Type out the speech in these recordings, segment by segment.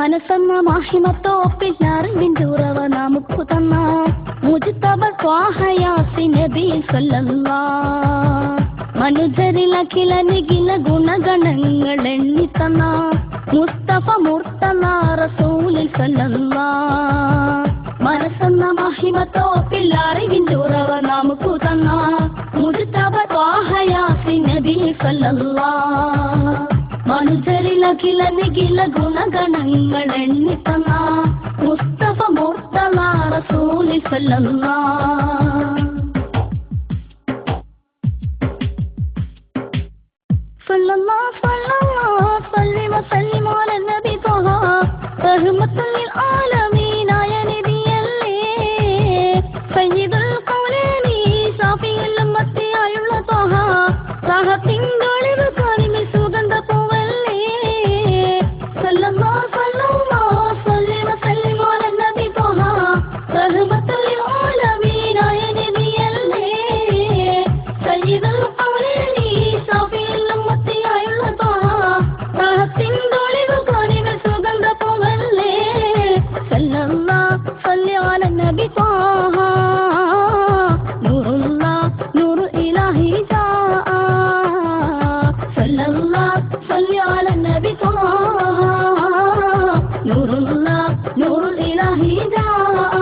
മനസ്സെന്ന മാഹിമത്തോപ്പില്ലാറിവിൻ്റെ ഉറവ നമുക്ക് തന്ന മുജ്തബ ത്വാഹ യാസീൻ നബി സല്ലല്ലാഹ്. മനുജരിൽ അഖില നിഖില ഗുണഗണങ്ങൾ എണ്ണിത്തന്ന മുസ്തഫ മുർത്തല റസൂൽ സല്ലല്ലാഹ്. മനസ്സെന്ന മാഹിമത്തോപ്പില്ലാറിവിൻ്റെ ഉറവ നമുക്ക് തന്ന മുജ്തബ ത്വാഹ യാസീൻ നബി സല്ലല്ലാഹ്. മനുജരിൽ അഖില നിഖില ഗുണഗണങ്ങൾ എണ്ണിത്തന്ന മുസ്തഫ മുർത്തല റസൂൽ സല്ലല്ലാഹ്. സല്ലല്ലാഹു സല്ലല്ലാഹു സല്ലി വസല്ലിം അലാ നബി ത്വഹ റഹ്മത്തുൽ ലിൽ ആലമീൻ ആയ നബിയല്ലേ. സയ്യിദുൽ ഖൗലൈനി ശാഫിഉൽ ഉമ്മത്തി ആയുള്ള ത്വഹ റഹത്തിൻ്റെ ഒളിവ് കാണിമി സുഗന്ധ പൂവല്ലേ. സല്ലല്ലാഹു സല്ലല്ലാഹു സല്ലി വസല്ലിം അലാ നബി ത്വഹ റഹ്മത്തുൽ ലിൽ ആലമീൻ ആയ നബിയല്ലേ. സയ്യിദുൽ ഖൗലൈനി ശാഫിഉൽ ഉമ്മത്തി ആയുള്ള ത്വഹ റഹത്തിൻ്റെ ഒളിവ് കാണിമി സുഗന്ധ പൂവല്ലേ. സല്ലല്ലാഹു സല്ലി അലാ നബി ത്വഹ നൂറുല്ലാഹ് നൂറു ഇലാഹി ജാഅ. സല്ലല്ലാഹു സല്ലി അലാ നബി ത്വഹ നൂറുല്ലാഹ് നൂറു ഇലാഹി ജാഅ.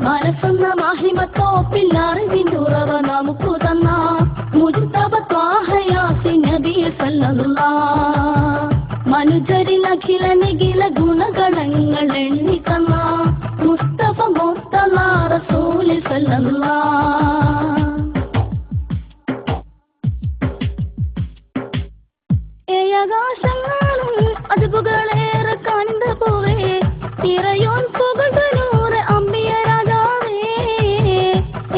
മനസ്സെന്ന മാഹിമത്തോപ്പില്ലാറിവിൻ്റെ ഉറവ നമുക്ക് തന്ന മുജ്തബ ത്വാഹ യാസീൻ നബി സല്ലല്ലാഹ്. മനുജരിൽ അഖില നിഖില ഗുണഗണങ്ങൾ എണ്ണിത്തന്ന മുസ്തഫ മുർത്തല റസൂൽ സല്ലല്ലാഹ്. ഏഴാകാശങ്ങളും അതുപുകളേറെ കാണിന്ത പോവേ ഇറയോൻ പുകഴ്ന്നൂറ് അമ്പിയ രാജാവേ.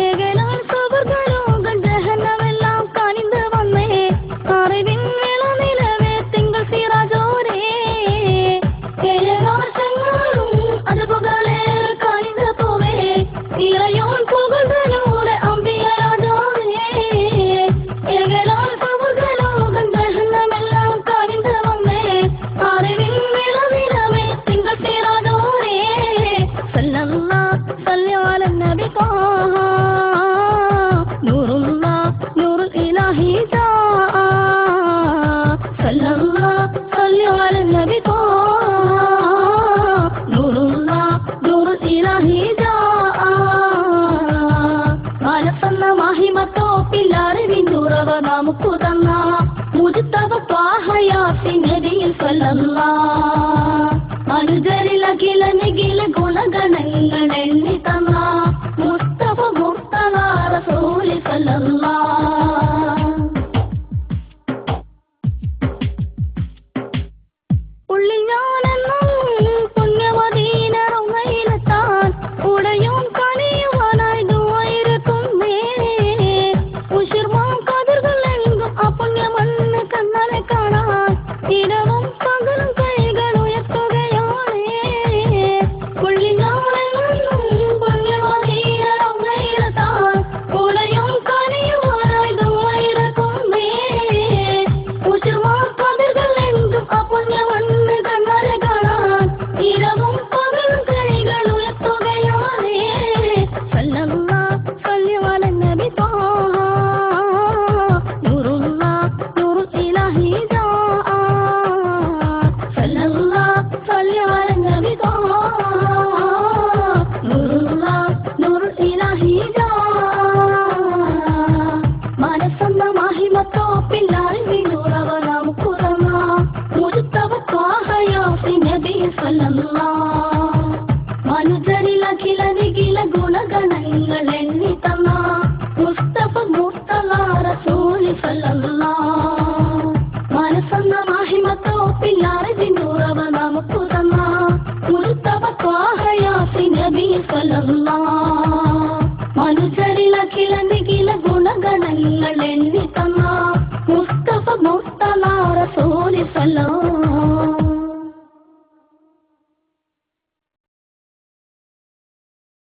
ഏകലാൻ സുവർഗലോകം ജഹന്നമെല്ലാം കാണിന്ത് വന്നേ അറിവിൻ വിള നിലവേ തിങ്കൾ സിറാജോരേ. ഏഴാകാശങ്ങളും അതുപുകളേറെ കാണിന്ത പോവേ ഇറയോൻ പുകഴ്ന്നൂറ് അമ്പിയ രാജാവേ. ഏകലാൻ സുവർഗലോകം ജഹന്നമെല്ലാം കാണിന്ത് വന്നേ അറിവിൻ വിള നിലവേ തിങ്കൾ സിറാജോരേ. സല്ലല്ലാഹു സല്ലി അലാ നബി ത്വഹ നൂറുല്ലാഹ് നൂറുൽ ഇലാഹി ജാഅ. സല്ലല്ലാഹു സല്ലി അലാ നബി ത്വഹ നൂറുല്ലാഹ് നൂറുൽ ഇലാഹി ജാഅ. മനസ്സെന്ന മാഹിമത്തോപ്പില്ലാറിവിൻ്റെ ഉറവ നമുക്ക് തന്ന മുജ്തബ ത്വാഹ യാസീൻ നബി സല്ലല്ലാഹ്. മനുജരിൽ അഖില നിഖില ഗുണഗണങ്ങൾ എണ്ണിത്തന്ന മുസ്തഫ മുർത്തല റസൂൽ സല്ലല്ലാഹ്. ഉള്ളിൽ ഞാനെന്നും പുണ്യമദീന റൗളയിലെത്താൻ ഉടയും കണിയുവാനായി ദുആയിരക്കുന്നേ. ഉശിർമാം കതിർകളെങ്കും ആ പുണ്യമണ്ണ് കണ്ണനെ കാണാൻ ഇരവും പകലും കൈകൾ ഉയർത്തുകയാണേ. ഉള്ളിൽ ഞാനെന്നും പുണ്യമദീന റൗളയിലെത്താൻ ഉടയും കണിയുവാനായി ദുആയിരക്കുന്നേ. ഉശിർമാം കതിർകളെങ്കും ആ പുണ്യമണ്ണ് കണ്ണനെ കാണാൻ ഇരവും പകലും കൈകൾ ഉയർത്തുകയാണേ. സല്ലല്ലാഹു സല്ലി അലാ നബി ത്വഹ നൂറുല്ലാഹ് നൂറുൽ ഇലാഹി ജാഅ. സല്ലല്ലാഹു സല്ലി അലാ നബി ത്വഹ നൂറുല്ലാഹ് നൂറുൽ ഇലാഹി ജാഅ. മനസ്സെന്ന മാഹിമത്തോപ്പില്ലാറിവിൻ്റെ ഉറവ നമുക്ക് തന്ന മുജ്തബ ത്വാഹ യാസീൻ നബി സല്ലല്ലാഹ്. മനുജരിൽ അഖില നിഖില ഗുണഗണങ്ങൾ എണ്ണിത്തന്ന മുസ്തഫ മുർത്തല റസൂൽ സല്ലല്ലാഹ്. മനസ്സെന്ന മാഹിമത്തോപ്പില്ലാറിവിൻ്റെ ഉറവ നമുക്ക് തന്ന മുജ്തബ ത്വാഹ യാസീൻ നബി സല്ലല്ലാഹ്. മനുജരിൽ അഖില നിഖില ഗുണഗണങ്ങൾ എണ്ണിത്തന്ന മുസ്തഫ മുർത്തല റസൂൽ സല്ലല്ലാഹ്.